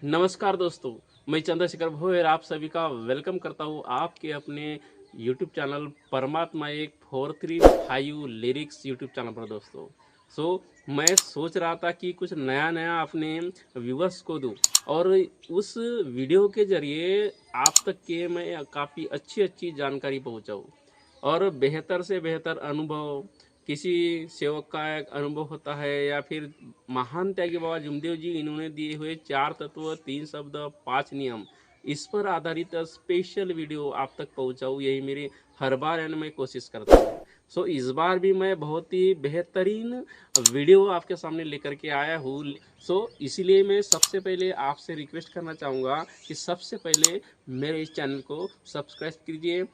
नमस्कार दोस्तों, मैं चंद्रशेखर भोयर आप सभी का वेलकम करता हूँ आपके अपने यूट्यूब चैनल परमात्मा एक 435 लिरिक्स यूट्यूब चैनल पर दोस्तों। मैं सोच रहा था कि कुछ नया नया अपने व्यूवर्स को दूँ और उस वीडियो के जरिए आप तक के मैं काफ़ी अच्छी अच्छी जानकारी पहुँचाऊँ और बेहतर से बेहतर अनुभव किसी सेवक का एक अनुभव होता है या फिर महान त्यागी बाबा जुमदेव जी इन्होंने दिए हुए 4 तत्व 3 शब्द 5 नियम इस पर आधारित स्पेशल वीडियो आप तक पहुंचाऊं, यही मेरी हर बार एंड मैं कोशिश करता हूं। इस बार भी मैं बहुत ही बेहतरीन वीडियो आपके सामने लेकर के आया हूँ। इसीलिए मैं सबसे पहले आपसे रिक्वेस्ट करना चाहूँगा कि सबसे पहले मेरे इस चैनल को सब्सक्राइब कीजिए।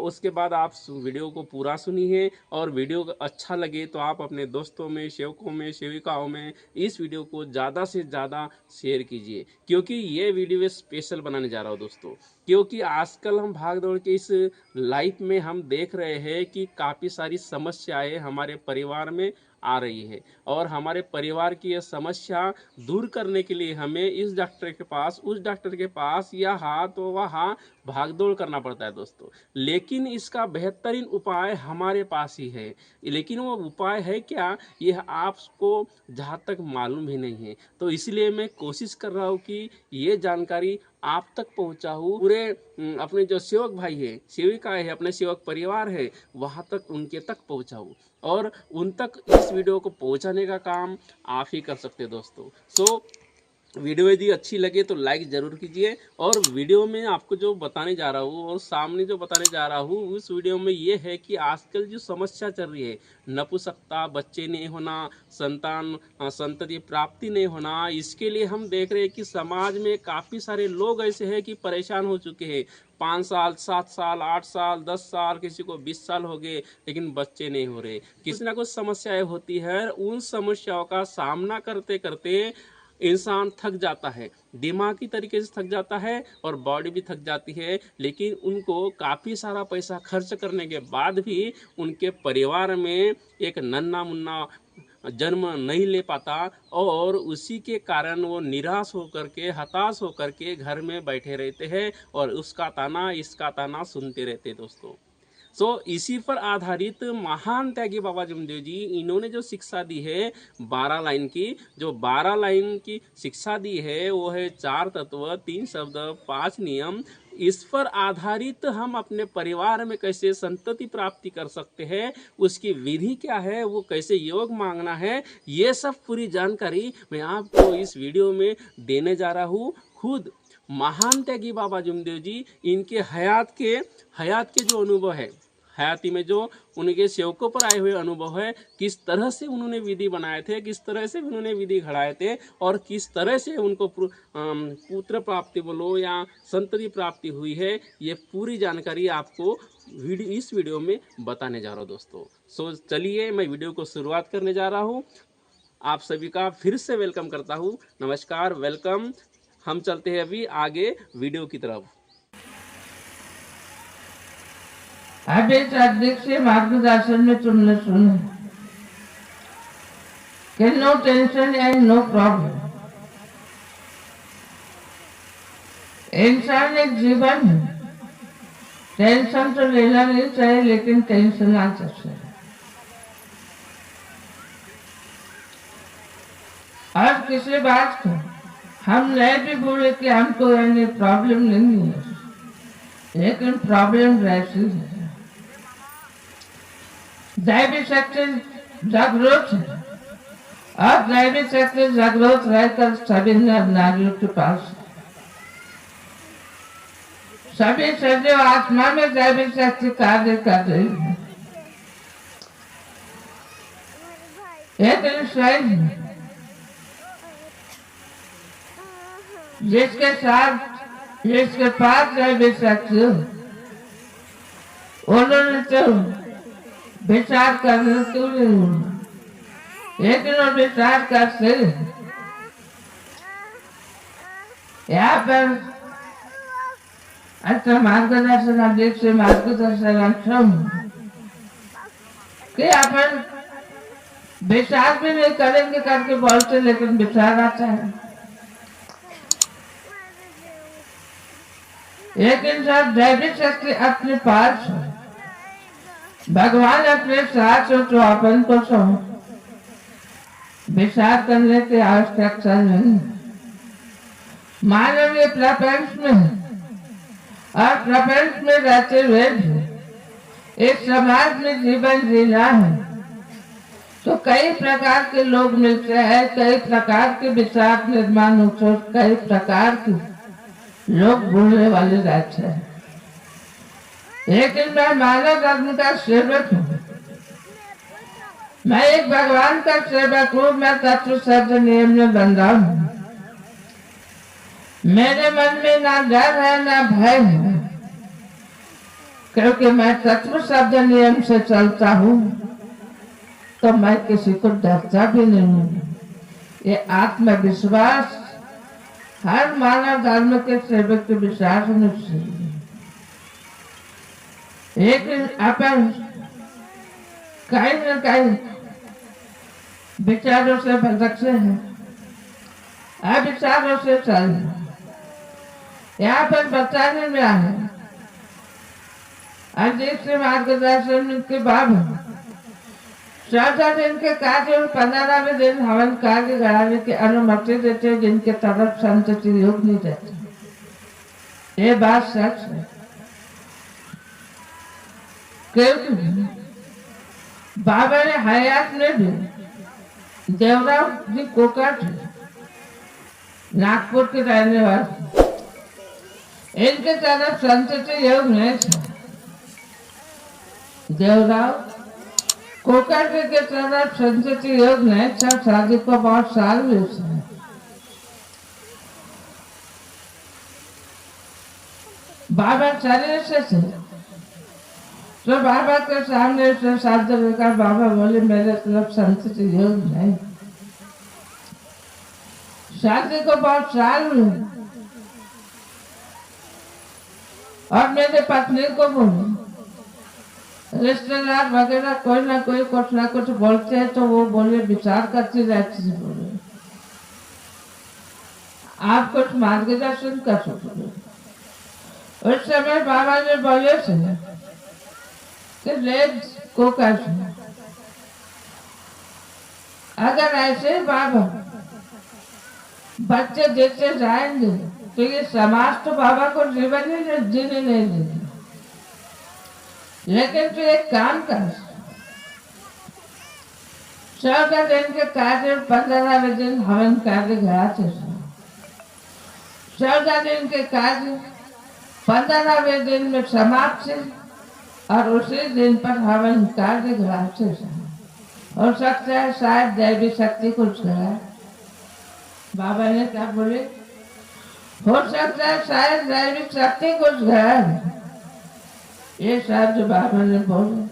उसके बाद आप वीडियो को पूरा सुनिए और वीडियो अच्छा लगे तो आप अपने दोस्तों में, सेवकों में, सेविकाओं में इस वीडियो को ज़्यादा से ज़्यादा शेयर कीजिए, क्योंकि ये वीडियो स्पेशल बनाने जा रहा हूँ दोस्तों। क्योंकि आजकल हम भाग दौड़ के इस लाइफ में हम देख रहे हैं कि काफ़ी सारी समस्याएं हमारे परिवार में आ रही है और हमारे परिवार की यह समस्या दूर करने के लिए हमें इस डॉक्टर के पास, उस डॉक्टर के पास यहाँ तो वहाँ भागदौड़ करना पड़ता है दोस्तों। लेकिन इसका बेहतरीन उपाय हमारे पास ही है। लेकिन वो उपाय है क्या, यह आपको जहाँ तक मालूम ही नहीं है। तो इसलिए मैं कोशिश कर रहा हूँ कि ये जानकारी आप तक पहुँचाऊँ, पूरे अपने जो सेवक भाई है, सेविकाएँ है, अपने सेवक परिवार है, वहाँ तक उनके तक पहुँचाऊँ और उन तक इस वीडियो को पहुँचाने का काम आप ही कर सकते हैं दोस्तों। वीडियो यदि अच्छी लगे तो लाइक ज़रूर कीजिए और वीडियो में आपको जो बताने जा रहा हूँ और सामने जो बताने जा रहा हूँ उस वीडियो में ये है कि आजकल जो समस्या चल रही है, नपुंसकता, बच्चे नहीं होना, संतति प्राप्ति नहीं होना, इसके लिए हम देख रहे हैं कि समाज में काफ़ी सारे लोग ऐसे हैं कि परेशान हो चुके हैं। 5 साल, 7 साल, 8 साल, 10 साल, किसी को 20 साल हो गए लेकिन बच्चे नहीं हो रहे। किसी ना कुछ समस्याएं होती है, उन समस्याओं का सामना करते करते इंसान थक जाता है, दिमागी तरीके से थक जाता है और बॉडी भी थक जाती है। लेकिन उनको काफ़ी सारा पैसा खर्च करने के बाद भी उनके परिवार में एक नन्ना मुन्ना जन्म नहीं ले पाता और उसी के कारण वो निराश होकर के, हताश होकर के घर में बैठे रहते हैं और उसका ताना इसका ताना सुनते रहते दोस्तों। इसी पर आधारित महान त्यागी बाबा जुमदेव जी इन्होंने जो शिक्षा दी है 12 लाइन की, जो 12 लाइन की शिक्षा दी है वो है 4 तत्व 3 शब्द 5 नियम। इस पर आधारित हम अपने परिवार में कैसे संतति प्राप्ति कर सकते हैं, उसकी विधि क्या है, वो कैसे योग मांगना है, ये सब पूरी जानकारी मैं आपको इस वीडियो में देने जा रहा हूँ। खुद महान त्यागी बाबा जुमदेव जी, इनके हयात के जो अनुभव है, हयाती में जो उनके सेवकों पर आए हुए अनुभव है, किस तरह से उन्होंने विधि बनाए थे, किस तरह से उन्होंने विधि घड़ाए थे और किस तरह से उनको पुत्र प्राप्ति बोलो या संतति प्राप्ति हुई है, ये पूरी जानकारी आपको इस वीडियो में बताने जा रहा हूँ दोस्तों। चलिए मैं वीडियो को शुरुआत करने जा रहा हूँ। आप सभी का फिर से वेलकम करता हूँ। नमस्कार, वेलकम। हम चलते हैं अभी आगे वीडियो की तरफ। अब इस अध्यक्ष मार्गदर्शन में तुमने सुना कि no tension and no problem. इंसान एक जीवन है, टेंशन तो लेना नहीं चाहिए लेकिन टेंशन आ सकता है। और किसी बात को हम नहीं भी बोले कि हमको यानी प्रॉब्लम नहीं है, लेकिन प्रॉब्लम रहती है। दैवी शक्ति जागरूक है और दैवी शक्ति जागरूक रहकर सभी नारियों के पास, सभी सदैव आत्मा में दैवी शक्ति कार्य कर रही है। एक इंसान जिसके पास दैवी शक्ति, उन्होंने तो विचार करने तो लेकिन वो विचार करते यहाँ पर अच्छा मार्गदर्शन अध्यक्ष से मार्गदर्शन कि अपन विचार भी नहीं करेंगे करके बोलते, लेकिन विचार आता है। लेकिन जब दैविक शक्ति अपने पास हो, भगवान अपने साथ हो तो अपन को सो विचार करने की आवश्यकता नहीं। मानवीय प्रपंच में और प्रपंच में रहते हुए भी इस समाज में जीवन जीना है तो कई प्रकार के लोग मिलते हैं, कई प्रकार के विचार निर्माण होते हैं, कई प्रकार के लोग बोलने वाले रहते हैं। लेकिन मैं मानव धर्म का सेवक हूँ, मैं एक भगवान का सेवक हूँ, मैं तत्व शब्द नियम में बंधा हूँ। मेरे मन में ना डर है ना भय है, क्योंकि मैं तत्व शब्द नियम से चलता हूँ तो मैं किसी को डरता भी नहीं हूँ। ये आत्मविश्वास हर मानव धर्म के सेवक के विश्वास होना चाहिए। लेकिन अपन कहीं न कहीं विचारों से भटकते हैं, अविचारों से चल रहे हैं। यहाँ पर बताने में आए अजीत से मार्गदर्शन के बाद 14 दिन के कार्य और 15वें दिन हवन कार्य कराने की अनुमति देते, जिनके तरफ संतति योग नहीं देते। ये बात सच है, क्योंकि बाबा ने हयात में भी देवराव जी कोकट नागपुर के रहने वाले, इनके तरफ संतति योग नहीं था। देवराव कोकट के तरफ संतति योग नहीं था। शादी को बहुत साल हुए थे। बाबा शरीर से थे तो बाबा के सामने से शब्द लेकर बाबा बोले मेरे तरफ संतति योग नहीं। शादी को बहुत साल हुए और मेरे पत्नी को बोले, रिश्तेदार वगैरह कोई ना कोई कुछ ना कुछ बोलते हैं तो वो बोले विचार करती रहती है, बोले आप कुछ मार्गदर्शन कर सकते। उस समय बाबा ने बोले थे कि रेड को कैसे, अगर ऐसे बाबा बच्चे देते जाएंगे तो ये समाज तो बाबा को जीवन ही जीने नहीं देंगे। लेकिन तो एक काम कर, 14 दिन के कार्य 15वें दिन हवन कार्य कराते। 14 दिन के कार्य 15वें दिन में समाप्त और उसी दिन पर हवन कार्य कराते। हो सकता है शायद दैवी शक्ति कुछ करा। बाबा ने क्या बोले, हो सकता है शायद दैविक शक्ति कुछ करा। ये शब्द बाबा ने बोले,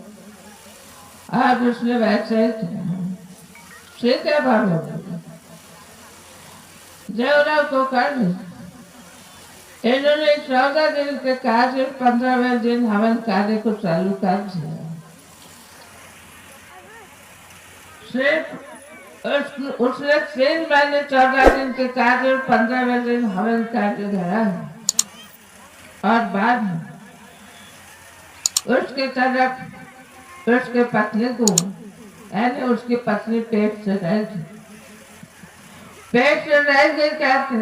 आज उसने वैसे ही ठीक है। बाबा बोले देवराव को कर इन्होंने 14 दिन के कार्य 15वें दिन हवन कार्य को चालू कर दिया। सिर्फ उसने 3 महीने 14 दिन के कार्य और 15वें दिन हवन कार्य करा और बाद में उसके तरफ उसके पत्नी को, यानी उसकी पत्नी पेट से रह गई। पेट से रह गई कहते,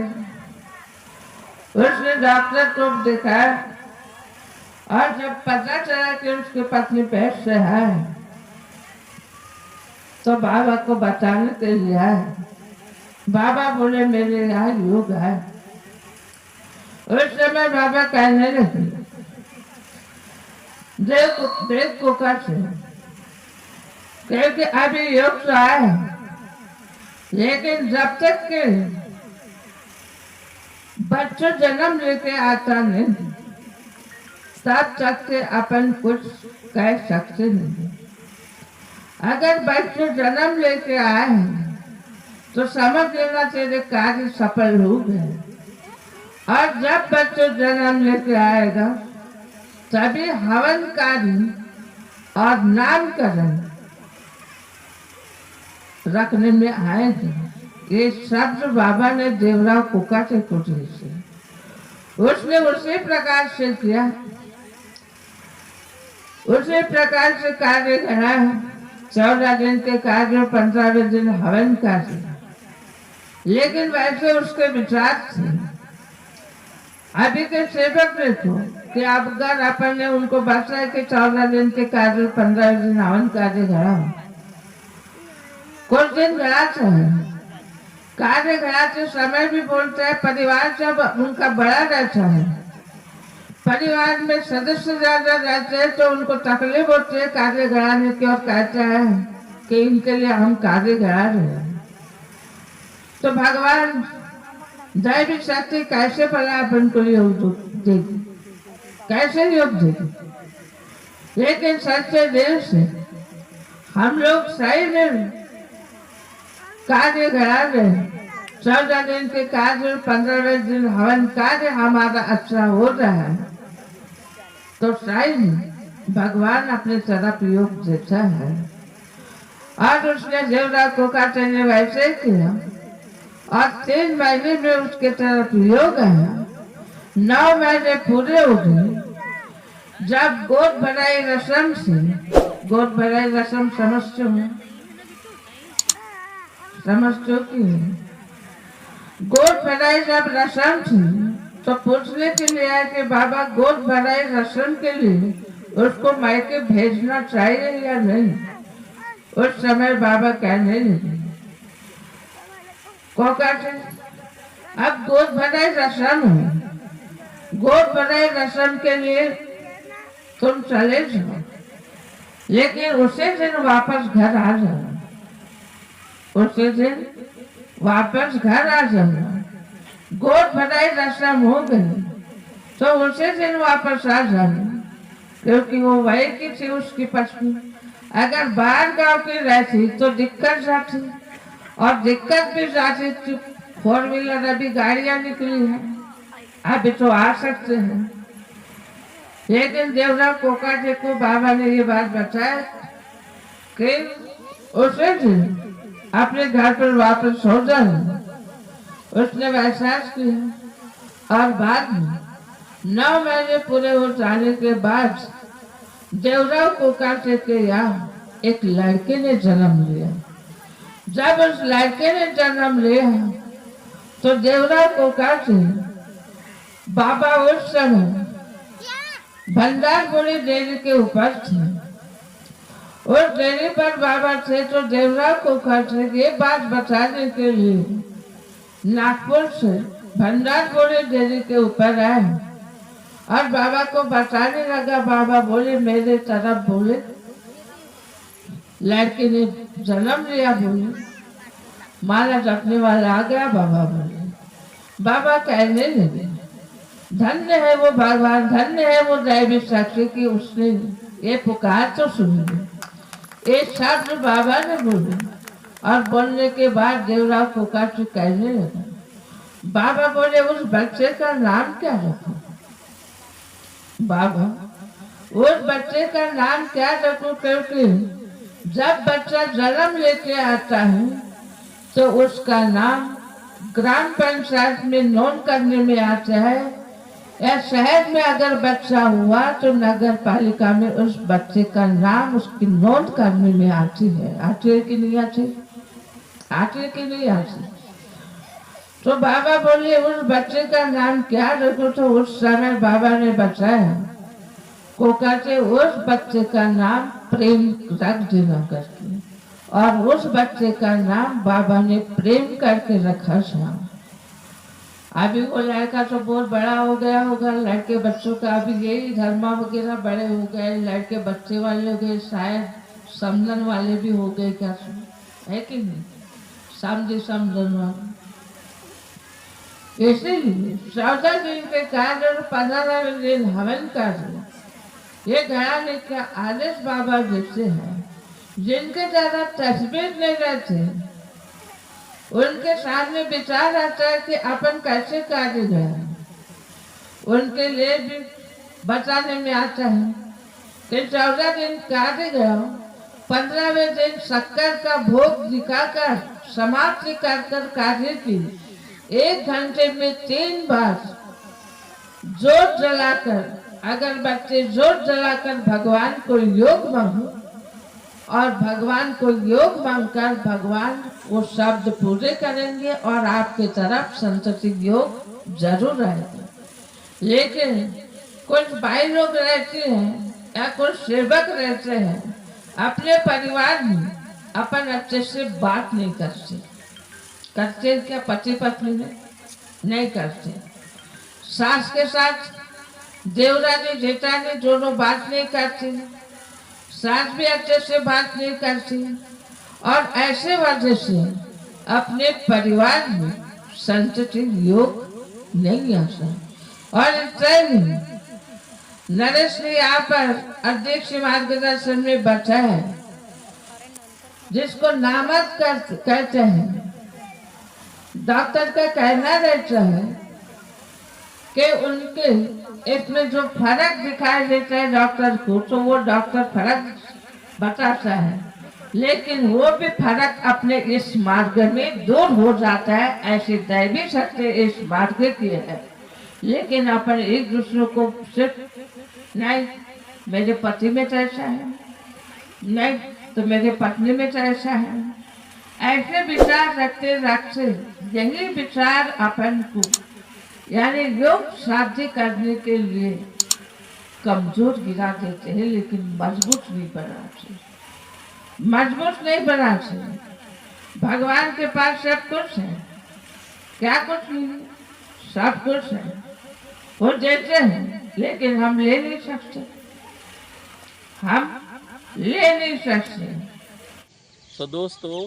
उसने डॉक्टर को दिखाया और जब पता चला कि उसकी पत्नी पेट से है तो बाबा को बताने के लिए आए। बाबा बोले मेरे यहाँ योग है। उस समय बाबा कहने लगे देख को कर से, क्योंकि अभी योग तो आए, लेकिन जब तक के बच्चों जन्म लेके आता नहीं तब तक के अपन कुछ कह सकते नहीं। अगर बच्चे जन्म लेके आए हैं तो समझ लेना तेरे कार्य सफल हो गए। और जब बच्चे जन्म लेके आएगा तभी हवन कार्य और नामकरण रखने में आएंगे। ये शब्द बाबा ने देवराव कोकाटे को दिए। उसने उसी प्रकार से किया, उसी प्रकार से कार्य करा। 14 दिन के कार्य और 15वें दिन हवन कार्य। लेकिन वैसे उसके विचार थे। अभी के सेवक देखो कि अब अगर अपन ने उनको बताया कि 14 दिन के कार्य 15वें दिन हवन कार्य करा, कुछ दिन घराते हैं, कार्य घराते समय भी बोलते हैं। परिवार जब उनका बड़ा रहता है, परिवार में सदस्य ज्यादा रहते हैं, तो उनको तकलीफ होती है कार्य घराने की और कहते हैं कि इनके लिए हम कार्य घरा रहे हैं। तो भगवान दैवी शक्ति कैसे भला अपन को योग देगी, कैसे योग देगी। लेकिन सच्चे दिल से हम लोग सही में कार्य घरा रहे हैं। 14 दिन के कार्य 15वें दिन हवन कार्य हमारा अच्छा हो रहा है, तो सही में भगवान अपने तरफ योग देता है। और उसने देवराज को काटे ने वैसे किया और 3 महीने में उसके तरफ योग आया। 9 महीने पूरे हो गए। जब गोद भराई रस्म से, गोद भराई रस्म समझते हो, समझते कि गोद भराई जब रस्म थी, तो पूछने के लिए आया कि बाबा गोद भराई रस्म के लिए उसको मायके भेजना चाहिए या नहीं। उस समय बाबा कहने लगे को कहते अब गोद भराई रस्म है, गोद भराई रस्म के लिए तुम चले जाओ, लेकिन उसी दिन वापस घर आ जाना, उसी दिन वापस घर आ जाना। गोद भराई रस्म हो गई तो उसी दिन वापस आ जाना, क्योंकि वो वही की थी उसकी पत्नी। अगर बाहर गांव की रहती तो दिक्कत जाती, और दिक्कत भी जाती तो 4 व्हीलर अभी गाड़ियां निकली है, अभी तो आ सकते हैं। लेकिन देवराज कोका जी को बाबा ने ये बात बताया कि उसे दिन अपने घर पर वापस हो जाए। उसने वैसा किया और बाद में 9 महीने पूरे हो जाने के बाद देवराव कोका जी के यहाँ एक लड़के ने जन्म लिया। जब उस लड़के ने जन्म लिया तो देवराव कोका जी बाबा उस समय भंडार बोली डेरी के ऊपर थे। उस डेरी पर बाबा थे, तो देवराव कोका जी ये बात बताने के लिए नागपुर से भंडार बोली डेरी के ऊपर आए और बाबा को बताने लगा। बाबा बोले मेरे तरफ बोले लड़के ने जन्म लिया, बोले माला जपने वाला आ गया। बाबा बोले, बाबा कहने लगे धन्य है वो भगवान, धन्य है वो दैवी शक्ति की उसने ये पुकार तो सुनी। एक शब्द बाबा ने बोले और बोलने के बाद देवराव पुकार से कहने लगा। बाबा बोले उस बच्चे का नाम क्या रखूं? बाबा उस बच्चे का नाम क्या रखूं, क्योंकि जब बच्चा जन्म लेके आता है तो उसका नाम ग्राम पंचायत में नोट करने में आता है, या शहर में अगर बच्चा हुआ तो नगर पालिका में उस बच्चे का नाम उसकी नोट करने में आती है। आती है कि नहीं आती? आती है कि नहीं आती? तो बाबा बोले उस बच्चे का नाम क्या रखो, तो उस समय बाबा ने बताया को कहते उस बच्चे का नाम प्रेम रख देना करके, और उस बच्चे का नाम बाबा ने प्रेम करके रखा था। अभी वो लड़का तो बहुत बड़ा हो गया होगा, लड़के बच्चों का अभी यही धर्मा वगैरह बड़े हो गए, लड़के बच्चे वाले हो गए, शायद समझन वाले भी हो गए, क्या है कि नहीं? समझे समझन वाले। इसीलिए 14 दिन के कार्य और 15वें दिन हवन कार्य ये घराने का आदेश बाबा देते हैं। जिनके ज्यादा तस्वीर नहीं रहते उनके सामने विचार आता है कि अपन कैसे कार्य करें, उनके लिए भी बताने में आता है कि 14 दिन कार्य गया, 15वें दिन शक्कर का भोग दिखाकर समाप्ति कर कार्य की 1 घंटे में 3 बार जोत जलाकर, अगर बच्चे जोत जलाकर भगवान को योग मांगो और भगवान को योग मांगकर भगवान वो शब्द पूरे करेंगे और आपके तरफ संतति योग जरूर आएगा। लेकिन कुछ भाई लोग रहते हैं या कुछ सेवक रहते हैं, अपने परिवार में अपन अच्छे से बात नहीं करते। करते क्या पति पत्नी में नहीं करते। सास के साथ देवरानी जेठानी दोनों बात नहीं करती, सास भी अच्छे से बात नहीं करती और ऐसे वजह से अपने परिवार में संतति योग नहीं आता। और ट्रेनिंग नरेश ने यहाँ पर अध्यक्ष मार्गदर्शन में बताया, जिसको नामक कहते हैं। डॉक्टर का कहना रहता है कि उनके इसमें जो फर्क दिखाई देता है डॉक्टर को, तो वो डॉक्टर फर्क बताता है, लेकिन वो भी फर्क अपने इस मार्ग में दूर हो जाता है। ऐसी दैवी शक्ति इस मार्ग की है। लेकिन अपन एक दूसरे को सिर्फ नहीं मेरे पति में तो ऐसा है, नहीं तो मेरे पत्नी में तो ऐसा है, ऐसे विचार रखते रखते यही विचार अपन को यानी योग साध्य करने के लिए कमजोर गिरा देते हैं, लेकिन मजबूत नहीं बनाते, मजबूत नहीं बनाते। भगवान के पास सब कुछ है, क्या कुछ नहीं, सब कुछ है, वो देते हैं, लेकिन हम ले नहीं सकते, हम ले नहीं सकते। तो दोस्तों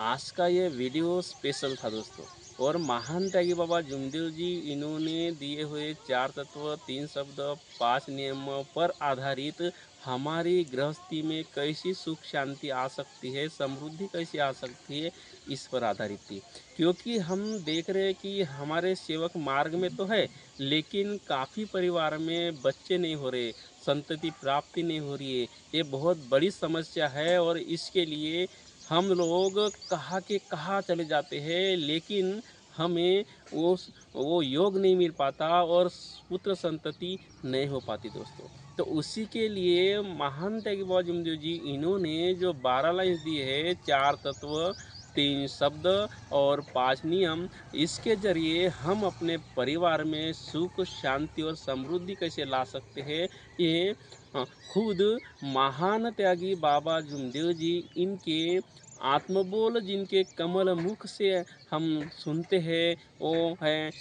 आज का ये वीडियो स्पेशल था दोस्तों, और महान त्यागी बाबा जुमदेव जी इन्होंने दिए हुए 4 तत्व, 3 शब्द, 5 नियमों पर आधारित हमारी गृहस्थी में कैसी सुख शांति आ सकती है, समृद्धि कैसी आ सकती है, इस पर आधारित थी। क्योंकि हम देख रहे हैं कि हमारे सेवक मार्ग में तो है, लेकिन काफ़ी परिवार में बच्चे नहीं हो रहे, संतति प्राप्ति नहीं हो रही है। ये बहुत बड़ी समस्या है और इसके लिए हम लोग कहाँ के कहाँ चले जाते हैं, लेकिन हमें वो योग नहीं मिल पाता और पुत्र संतति नहीं हो पाती दोस्तों। तो उसी के लिए महान त्यागी बाबा जुमदेव जी इन्होंने जो 12 लाइन दी है, 4 तत्व, 3 शब्द और 5 नियम, इसके जरिए हम अपने परिवार में सुख शांति और समृद्धि कैसे ला सकते हैं, ये खुद महान त्यागी बाबा जुमदेव जी इनके आत्मबोल जिनके कमल मुख से हम सुनते हैं, वो है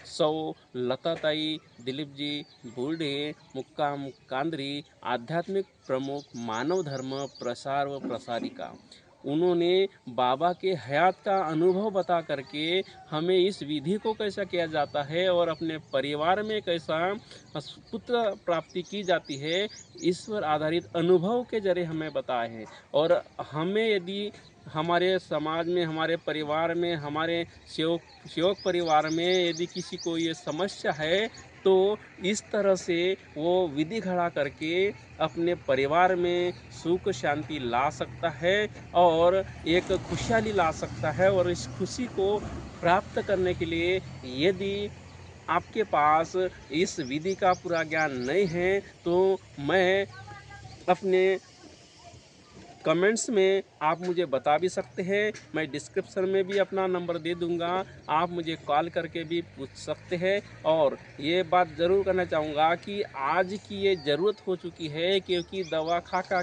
सौ लताताई दिलीप जी बूढ़े मुक्काम कांदरी, आध्यात्मिक प्रमुख, मानव धर्म प्रसार व प्रसारिका। उन्होंने बाबा के हयात का अनुभव बता करके हमें इस विधि को कैसा किया जाता है और अपने परिवार में कैसा पुत्र प्राप्ति की जाती है, इस पर आधारित अनुभव के जरिए हमें बताए हैं। और हमें यदि हमारे समाज में, हमारे परिवार में, हमारे सेवक परिवार में यदि किसी को ये समस्या है, तो इस तरह से वो विधि खड़ा करके अपने परिवार में सुख शांति ला सकता है और एक खुशहाली ला सकता है। और इस खुशी को प्राप्त करने के लिए यदि आपके पास इस विधि का पूरा ज्ञान नहीं है, तो मैं अपने कमेंट्स में आप मुझे बता भी सकते हैं, मैं डिस्क्रिप्शन में भी अपना नंबर दे दूंगा, आप मुझे कॉल करके भी पूछ सकते हैं। और ये बात ज़रूर करना चाहूँगा कि आज की ये ज़रूरत हो चुकी है, क्योंकि दवा खा खा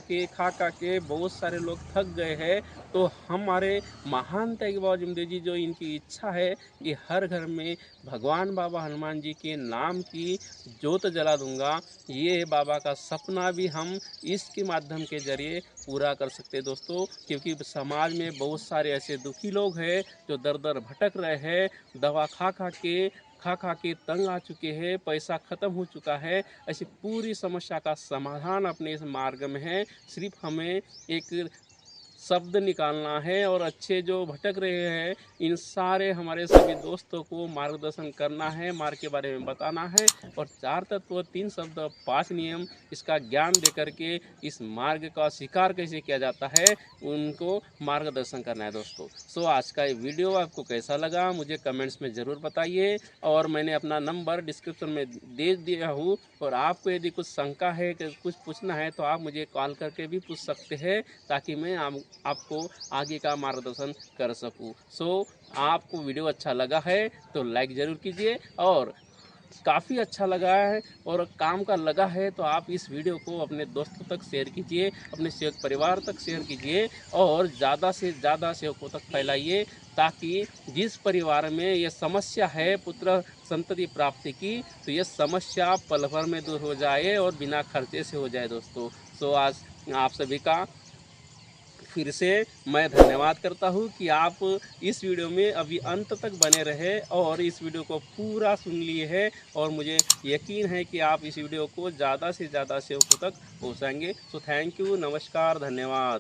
के बहुत सारे लोग थक गए हैं। तो हमारे महान त्यागी बाबा जुमदेव जी जो इनकी इच्छा है कि हर घर में भगवान बाबा हनुमान जी के नाम की ज्योत जला दूंगा, ये बाबा का सपना भी हम इसके माध्यम के जरिए पूरा कर सकते हैं दोस्तों। क्योंकि समाज में बहुत सारे ऐसे दुखी लोग हैं जो दर दर भटक रहे हैं, दवा खा खा के तंग आ चुके हैं, पैसा ख़त्म हो चुका है। ऐसी पूरी समस्या का समाधान अपने इस मार्ग में है। सिर्फ हमें एक शब्द निकालना है और अच्छे जो भटक रहे हैं इन सारे हमारे सभी दोस्तों को मार्गदर्शन करना है, मार्ग के बारे में बताना है और 4 तत्व 3 शब्द 5 नियम इसका ज्ञान दे करके इस मार्ग का शिकार कैसे किया जाता है उनको मार्गदर्शन करना है दोस्तों। सो आज का ये वीडियो आपको कैसा लगा मुझे कमेंट्स में ज़रूर बताइए और मैंने अपना नंबर डिस्क्रिप्शन में दे दिया हूँ और आपको यदि कुछ शंका है कि कुछ पूछना है तो आप मुझे कॉल करके भी पूछ सकते हैं ताकि मैं आपको आगे का मार्गदर्शन कर सकूं। सो आपको वीडियो अच्छा लगा है तो लाइक ज़रूर कीजिए और काफ़ी अच्छा लगा है और काम का लगा है तो आप इस वीडियो को अपने दोस्तों तक शेयर कीजिए, अपने सेवक परिवार तक शेयर कीजिए और ज़्यादा से ज़्यादा सेवकों तक फैलाइए ताकि जिस परिवार में ये समस्या है पुत्र संतति प्राप्ति की तो ये समस्या पल भर में दूर हो जाए और बिना खर्चे से हो जाए दोस्तों। सो आज आप सभी का फिर से मैं धन्यवाद करता हूँ कि आप इस वीडियो में अभी अंत तक बने रहे और इस वीडियो को पूरा सुन लिए हैं और मुझे यकीन है कि आप इस वीडियो को ज़्यादा से ज़्यादा सेवकों तक पहुँचाएंगे। सो थैंक यू, नमस्कार, धन्यवाद।